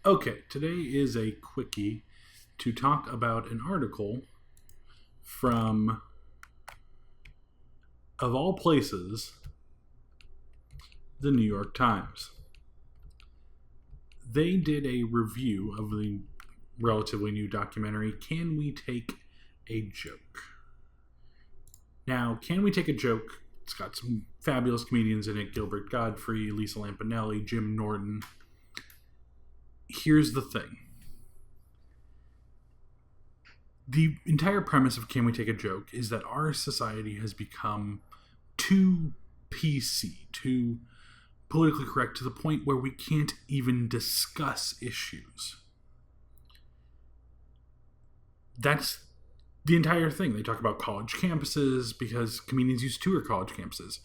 Okay, today is a quickie to talk about an article from, of all places, the New York Times. They did a review of the relatively new documentary, Can We Take a Joke? Now, Can We Take a Joke? It's got some fabulous comedians in it: Gilbert Gottfried, Lisa Lampanelli, Jim Norton. Here's the thing. The entire premise of Can We Take a Joke is that our society has become too PC, too politically correct, to the point where we can't even discuss issues. That's the entire thing. They talk about college campuses because comedians used to tour college campuses.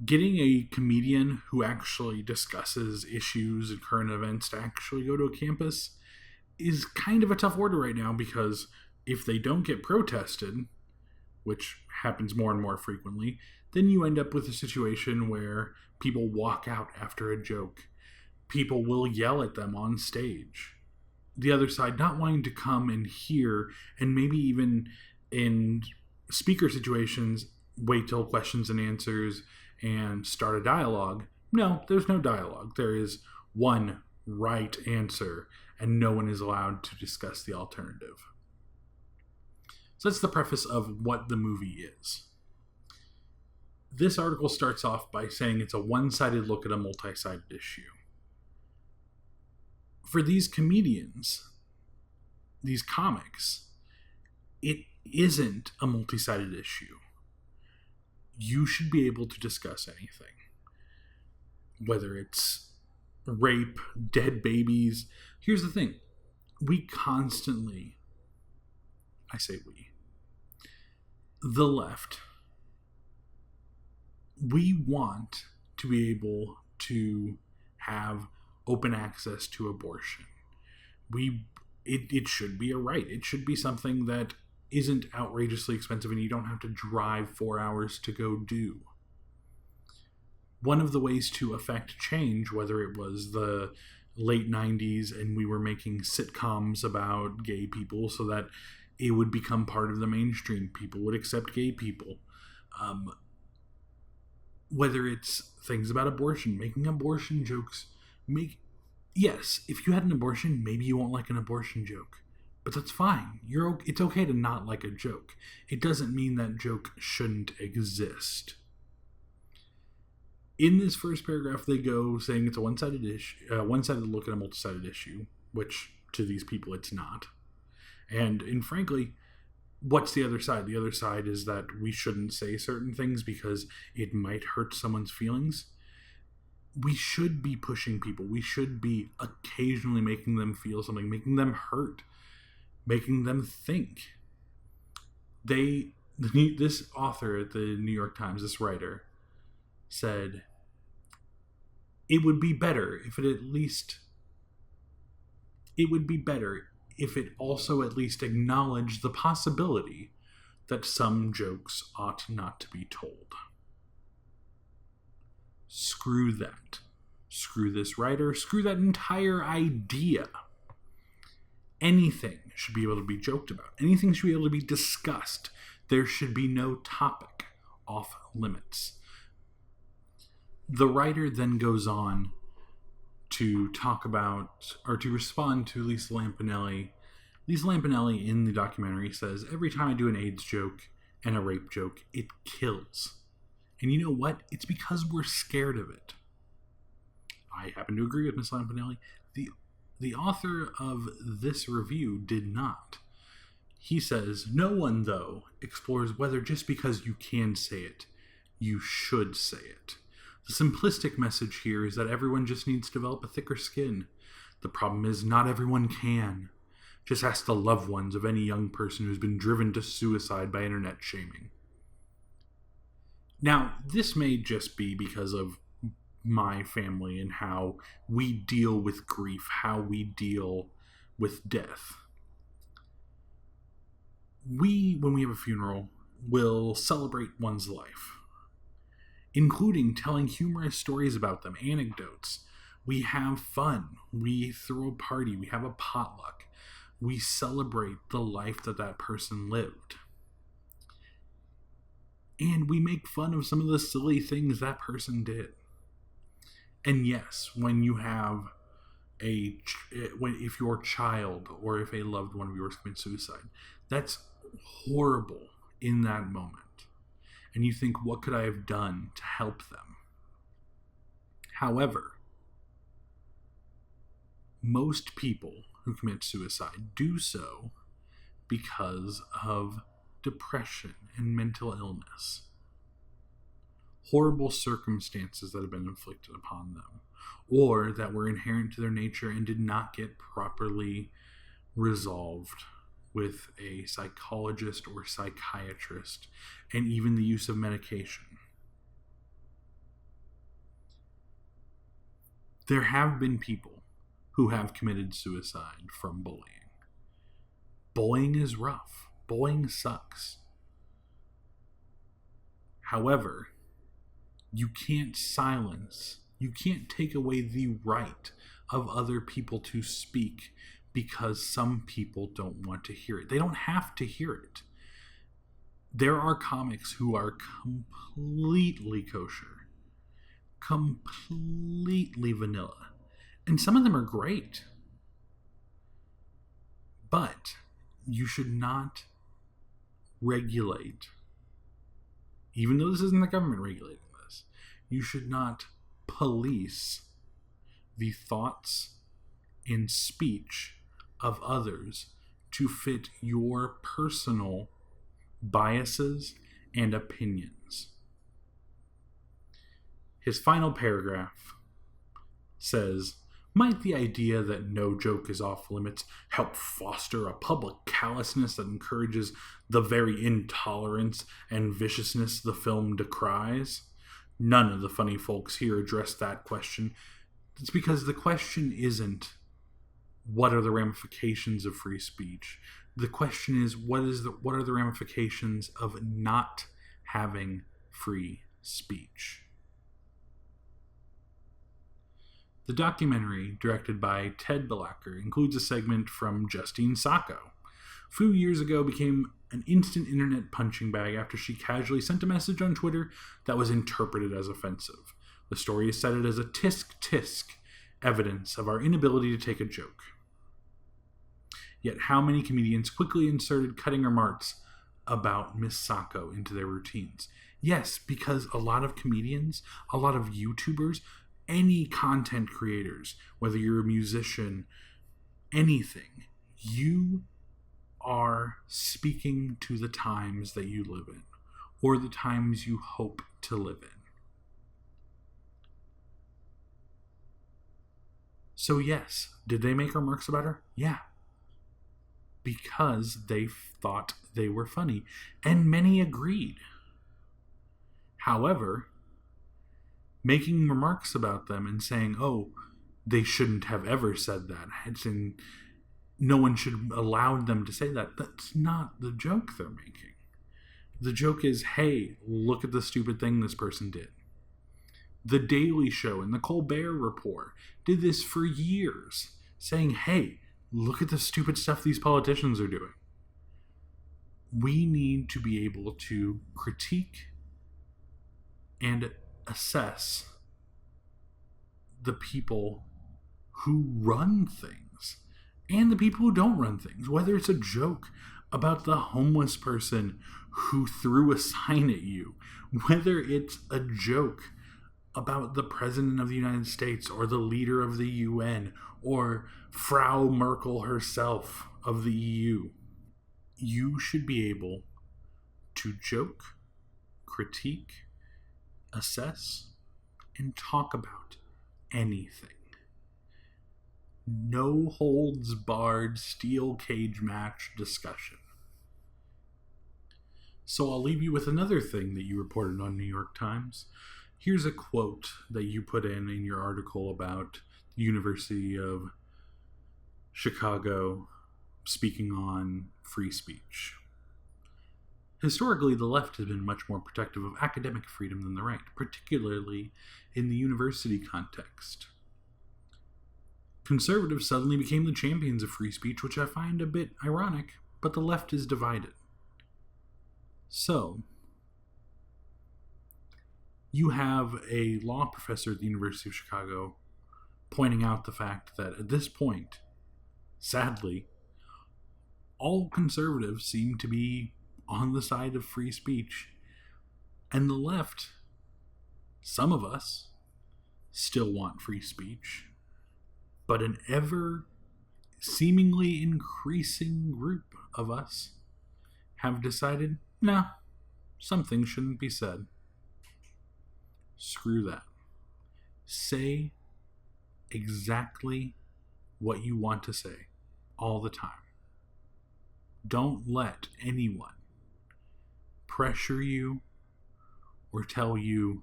Getting a comedian who actually discusses issues and current events to actually go to a campus is kind of a tough order right now, because if they don't get protested, which happens more and more frequently, then you end up with a situation where people walk out after a joke. People will yell at them on stage. The other side not wanting to come and hear, and maybe even in speaker situations, wait till questions and answers and start a dialogue. No, there's no dialogue. There is one right answer, and no one is allowed to discuss the alternative. So that's the preface of what the movie is. This article starts off by saying it's a one-sided look at a multi-sided issue. For these comedians, these comics, it isn't a multi-sided issue. You should be able to discuss anything. Whether it's rape, dead babies. Here's the thing. We constantly, I say we, the left, we want to be able to have open access to abortion. It should be a right. It should be something that isn't outrageously expensive and you don't have to drive 4 hours to go do. One of the ways to affect change, whether it was the late 90s and we were making sitcoms about gay people so that it would become part of the mainstream, people would accept gay people. Whether it's things about abortion, making abortion jokes. Yes, if you had an abortion, maybe you won't like an abortion joke. But that's fine. It's okay to not like a joke. It doesn't mean that joke shouldn't exist. In this first paragraph, they go saying it's a one-sided look at a multi-sided issue, which to these people it's not. And frankly, what's the other side? The other side is that we shouldn't say certain things because it might hurt someone's feelings. We should be pushing people. We should be occasionally making them feel something, making them hurt, making them think. This author at the New York Times, this writer, said it would be better if it also at least acknowledged the possibility that some jokes ought not to be told. Screw that. Screw this writer. Screw that entire idea. Anything should be able to be joked about. Anything should be able to be discussed. There should be no topic off limits. The writer then goes on to talk about, or to respond to Lisa Lampanelli. Lisa Lampanelli in the documentary says, every time I do an AIDS joke and a rape joke, it kills. And you know what? It's because we're scared of it. I happen to agree with Ms. Lampanelli. The author of this review did not. He says, no one, though, explores whether just because you can say it, you should say it. The simplistic message here is that everyone just needs to develop a thicker skin. The problem is not everyone can. Just ask the loved ones of any young person who's been driven to suicide by internet shaming. Now, this may just be because of my family and how we deal with grief, how we deal with death. When we have a funeral, will celebrate one's life, including telling humorous stories about them, anecdotes. We have fun. We throw a party. We have a potluck. We celebrate the life that that person lived. And we make fun of some of the silly things that person did. And yes, when you have if your child or if a loved one of yours commits suicide, that's horrible in that moment. And you think, what could I have done to help them? However, most people who commit suicide do so because of depression and mental illness. Horrible circumstances that have been inflicted upon them, or that were inherent to their nature and did not get properly resolved with a psychologist or psychiatrist, and even the use of medication. There have been people who have committed suicide from bullying. Bullying is rough. Bullying sucks. However, you can't take away the right of other people to speak because some people don't want to hear it. They don't have to hear it. There are comics who are completely kosher, completely vanilla, and some of them are great. But you should not regulate, even though this isn't the government regulating this, you should not police the thoughts and speech of others to fit your personal biases and opinions. His final paragraph says, might the idea that no joke is off limits help foster a public callousness that encourages the very intolerance and viciousness the film decries? None of the funny folks here address that question. It's because the question isn't, what are the ramifications of free speech? The question is, what are the ramifications of not having free speech? The documentary, directed by Ted Belacker, includes a segment from Justine Sacco. A few years ago became an instant internet punching bag after she casually sent a message on Twitter that was interpreted as offensive. The story is cited as a tisk-tisk evidence of our inability to take a joke. Yet how many comedians quickly inserted cutting remarks about Miss Sacco into their routines? Yes, because a lot of comedians, a lot of YouTubers, any content creators, whether you're a musician, anything, you are speaking to the times that you live in, or the times you hope to live in. So yes, did they make remarks about her? Yeah. Because they thought they were funny, and many agreed. However, making remarks about them and saying, oh, they shouldn't have ever said that, no one should allow them to say that, that's not the joke they're making. The joke is, hey, look at the stupid thing this person did. The Daily Show and the Colbert Report did this for years, saying, hey, look at the stupid stuff these politicians are doing. We need to be able to critique and assess the people who run things and the people who don't run things. Whether it's a joke about the homeless person who threw a sign at you, whether it's a joke about the President of the United States or the leader of the UN or Frau Merkel herself of the EU. You should be able to joke, critique, assess, and talk about anything. No holds barred steel cage match discussion. So I'll leave you with another thing that you reported on New York Times. Here's a quote that you put in your article about the University of Chicago speaking on free speech. Historically, the left has been much more protective of academic freedom than the right, particularly in the university context. Conservatives suddenly became the champions of free speech, which I find a bit ironic, but the left is divided. So, you have a law professor at the University of Chicago pointing out the fact that at this point, sadly, all conservatives seem to be on the side of free speech, and the left, some of us, still want free speech, but an ever seemingly increasing group of us have decided, nah, some things shouldn't be said. Screw that. Say exactly what you want to say all the time. Don't let anyone pressure you or tell you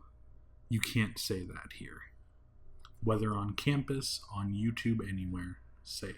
you can't say that here. Whether on campus, on YouTube, anywhere, say it.